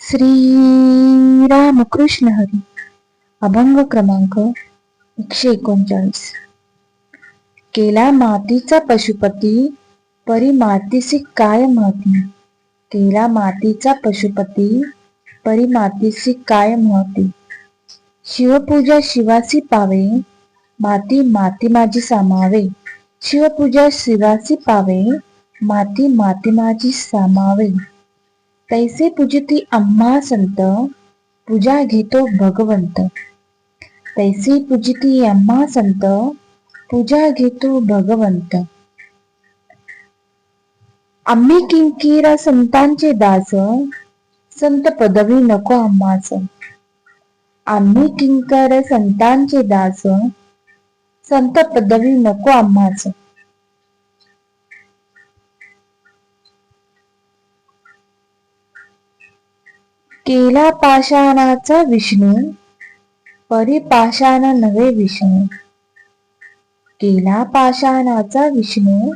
श्री रामकृष्ण हरी. अभंग क्रमांक 139. केला मातीचा पशुपती, परी मातीसी काय महती. केला मातीचा पशुपती, परी मातीसी काय महती. शिवपूजा शिवासी पावे, माती माती माझी सामावे. शिवपूजा शिवासी पावे, माती माती माझी सामावे. तैसे पूजिती आम्हा संत, पूजा घेतो भगवंत. तैसे पूजिती आम्हा संत, पूजा घेतो भगवंत. आम्ही किंकिरा संतांचे दास, संत पदवी नको आम्हास. आम्ही किंकर संतांचे दास, संत पदवी नको आम्हास. केला पाषाणाचा विष्णू, परी पाषाण नव्हे विष्णू. केला पाषाणाचा विष्णू,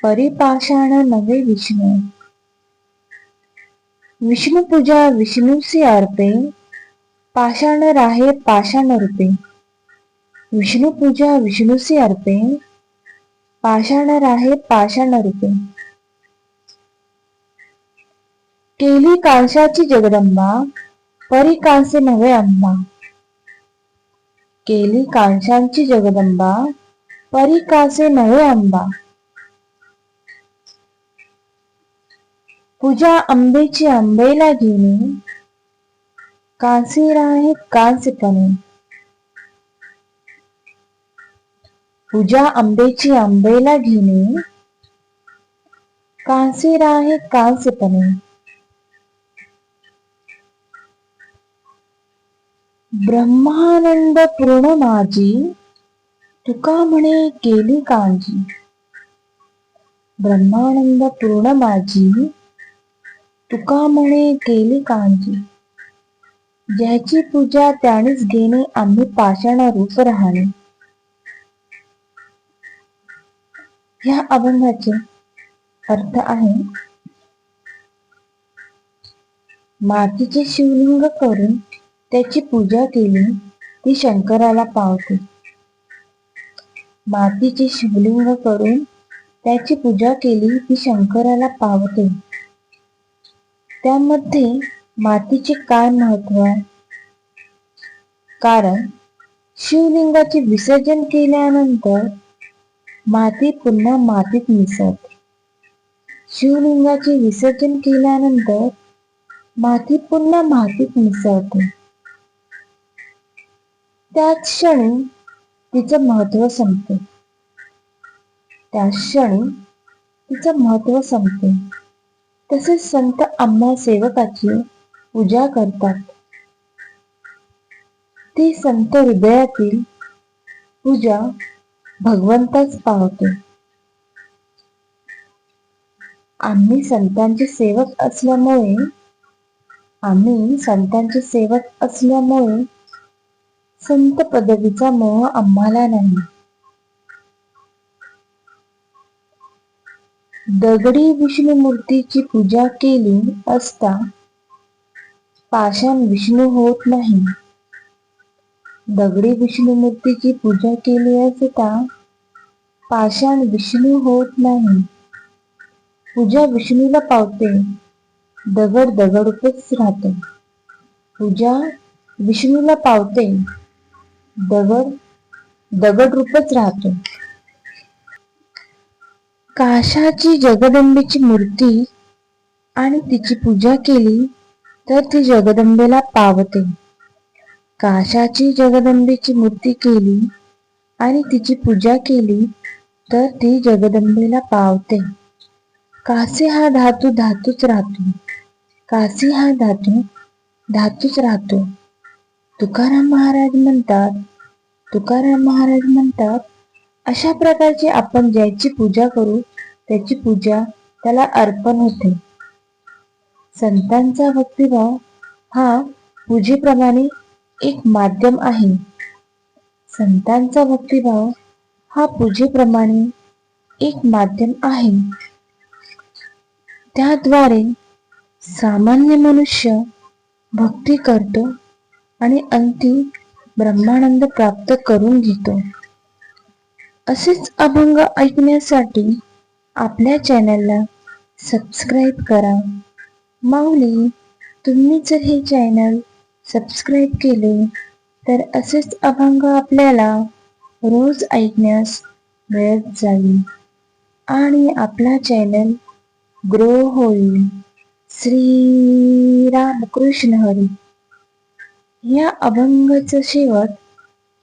परी पाषाण नव्हे विष्णू. विष्णू पूजा विष्णूसी अर्पे, पाषाण राहे पाषाण रूपे. विष्णू पूजा विष्णूसी अर्पे, पाषाण राहे पाषाण रूपे. केली कांशाची जगदंबा, परी कांसे नव्हे अंबा. केली कांशांची जगदंबा, परी कांसे नव्हे अंबा. पूजा अंबेची अंबेला घेणे, कांसी राहे कांसेपणे. पूजा अंबेची अंबेला घेणे, कांसी राहे कांसेपणे. ब्रह्मानंद पूर्ण माझी, तुका म्हणे केली कांजी. ब्रह्मानंद पूर्ण माझी, तुका म्हणे केली कांजी. ज्याची पूजा त्यानेच घेणे, आम्ही पाषाण रूप राहणे. या अभंगाचे अर्थ आहे, मातीचे शिवलिंग करून त्याची पूजा केली ती शंकराला पावते. मातीचे शिवलिंग करून त्याची पूजा केली ती शंकराला पावते. त्यामध्ये मातीचे काय महत्व आहे? कारण शिवलिंगाचे विसर्जन केल्यानंतर माती पुन्हा मातीत मिसळते. शिवलिंगाचे विसर्जन केल्यानंतर माती पुन्हा मातीत मिसळते. त्याच क्षणी तिचं महत्व संपते. त्याच क्षणी तिचं महत्व संपते. तसेच संत आम्हा सेवकाची पूजा करतात. ती संत हृदयातील पूजा भगवंताच पावते. आम्ही संतांचे सेवक असल्यामुळे संत पदवीचा मोह आम्हाला नाही. दगडी विष्णू मूर्तीची पूजा केली असता पाषाण विष्णू होत नाही. दगडी विष्णू मूर्तीची पूजा केली असता पाषाण विष्णू होत नाही. पूजा विष्णूला पावते, दगड दगड रूपच राहतो. पूजा विष्णूला पावते, दगड दगड रूपच राहतो. काशाची जगदंबेची मूर्ती आणि तिची पूजा केली तर ती जगदंबेला पावते. काशाची जगदंबेची मूर्ती केली आणि तिची पूजा केली तर ती जगदंबेला पावते. कासे हा धातू धातूच राहतो. कासी हा धातू धातूच राहतो. तुकाराम महाराज म्हणतात, अशा प्रकारची आपण ज्याची पूजा करू त्याची पूजा त्याला अर्पण होते. संतांचा भक्तिभाव हा पूजेप्रमाणे एक माध्यम आहे. संतांचा भक्तिभाव हा पूजेप्रमाणे एक माध्यम आहे. त्याद्वारे सामान्य मनुष्य भक्ती करतो आणि अंती ब्रह्मानंद प्राप्त करून घेतो. असेच अभंग ऐकण्यासाठी आपल्या चॅनलला सबस्क्राईब करा. माऊली, तुम्ही जर हे चॅनल सबस्क्राईब केले तर असेच अभंग आपल्याला रोज ऐकण्यास मिळत जाईल आणि आपला चॅनल ग्रो होईल. श्री रामकृष्ण हरी. या अभंगाचा शेवट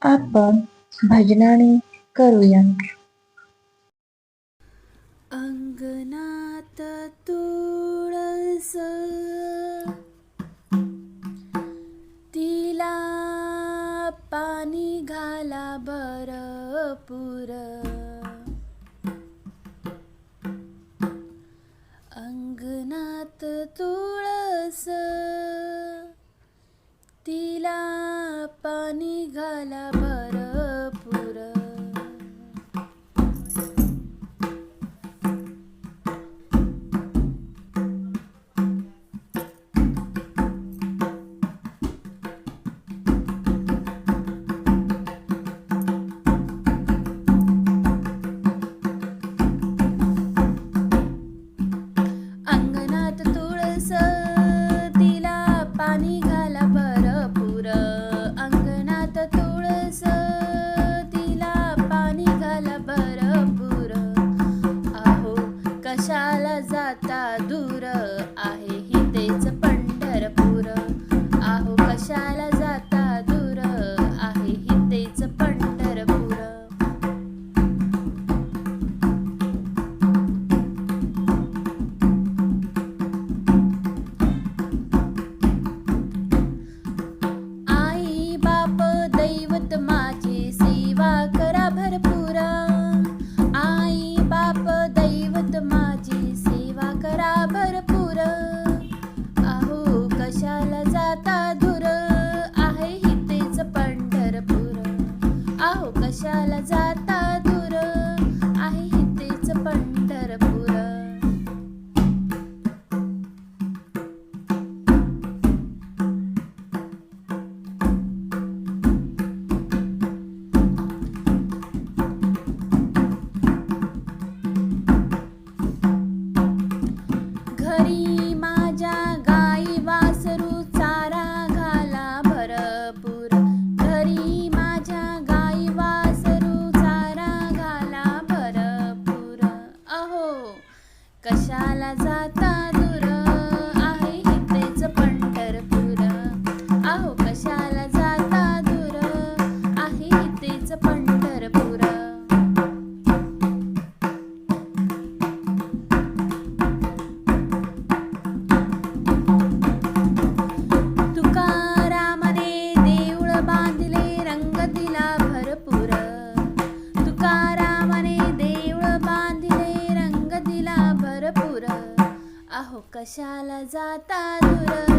आपण भजनाने करूया. अंगणात तुळस तिला पाणी घाला भरपूर. अंगणात तुळस तिला पाणी घाला भरपूर. अंगणात तुळस तिला पाणी घाला भरपूर. अंगणात तुळस तिला पाणी घाला भरपूर. आहो कशाला जाता दूर आहे हितेच पंढरपूर. आहो कशाला जाता दूर आहे हितेच पंढरपूर. आई बाप दैवत माझी सेवा करा भरपूर. आई बाप दैवत माझी सेवा करा भरपूर. आहो कशाला जाता दूर आहे हितेच पंढरपूर. आहो कशाला जाता दूर आहे हितेच पंढरपूर. घरी माझ्या गाई वासरू चारा घाला भरपूर. घरी माझ्या गाई वासरू चारा घाला भरपूर. अहो कशाला जाता दूर आहे हितेच पंढरपूर. अहो कशाला जाता दूर आहे हितेच पंढरपूर. तुकारामाने देऊळ बांधले रंग दिला भरपूर. तुकारामाने देऊळ बांधले रंग दिला भरपूर. आहो कशाला जाता दूर